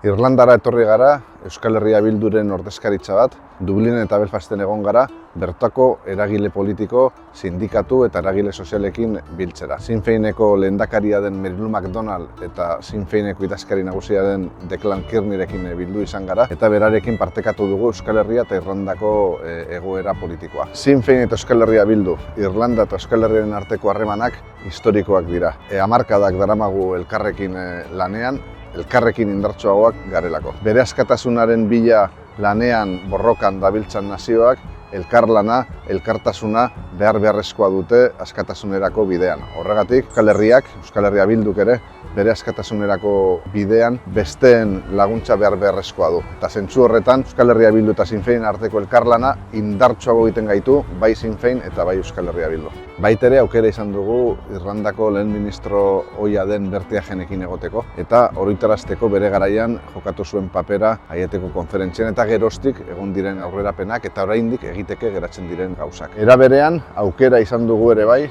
Irlandara etorri gara, Euskal Herria Bilduren ordezkaritza bat, Dublinen eta Belfasten egon gara, bertako eragile politiko, sindikatu eta eragile sozialekin biltzera. Sinn Féineko lehendakaria den Mary McDonald eta Sinn Féineko idazkari nagusia den Declan Kearneyrekin bildu izan gara, eta berarekin partekatu dugu Euskal Herria eta Irlandako egoera politikoa. Sinn Féin eta Euskal Herria Bildu, Irlanda eta Euskal Herriaren arteko harremanak historikoak dira. Hamarkadak daramagu elkarrekin lanean, elkarrekin indartsuagoak garelako. Bere askatasunaren bila lanean borrokan dabiltzan nazioak, elkarlana, elkartasuna beharrezkoa dute askatasunerako bidean. Horregatik, Euskal Herria Bilduk ere, bere askatasunerako bidean besteen laguntza beharrezkoa du. Eta zentzu horretan, Euskal Herria Bildu eta Sinn Féin arteko elkarlana indartsuago egiten gaitu, bai Sinn Féin eta bai Euskal Herria Bildu. Baitere aukera izan dugu Irlandako lehen ministro ohia den Bertie Ahvenekin egoteko eta oroitarazteko bere garaian jokatu zuen papera Aieteko konferentzian eta geroztik egon diren aurrerapenak eta oraindik egiteke geratzen diren gauzak. Era berean aukera izan dugu ere bai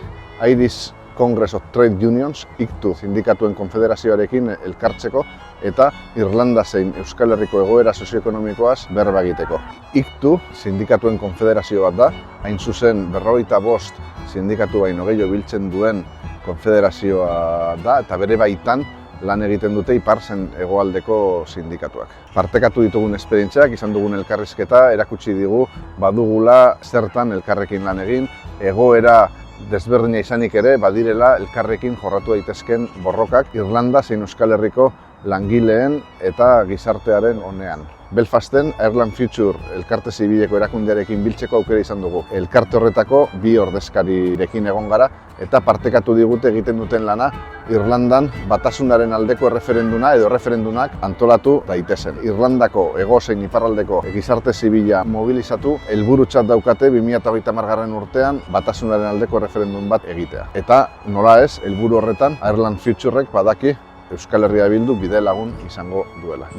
Irish Congress of Trade Unions, ICTU, sindikatuen konfederazioarekin elkartzeko eta Irlanda zein Euskal Herriko egoera sozioekonomikoaz berba egiteko. ICTU, sindikatuen konfederazio bat da, hain zuzen 55 sindikatu baino gehiago biltzen duen konfederazioa da eta bere baitan lan egiten dute iparzen hegoaldeko sindikatuak. Partekatu ditugun esperientziak, izan dugun elkarrizketa, erakutsi digu badugula zertan elkarrekin lan egin, egoera desberdina izanik ere badirela elkarrekin jorratu daitezken borrokak Irlanda zein Euskal Herriko langileen eta gizartearen onean. Belfasten Ireland Future elkarte zibileko erakundearekin biltzeko aukera izan dugu. Elkarte horretako bi ordezkarirekin egon gara eta partekatu digute egiten duten lana Irlandan batasunaren aldeko erreferenduna edo erreferendunak antolatu daitezen. Irlandako hego zein iparraldeko gizarte zibila mobilizatu, helburutzat daukate 2030 urtean batasunaren aldeko erreferendum bat egitea. Eta nola ez, helburu horretan Ireland Futurek badaki Euskal Herria Bildu bide lagun izango duela.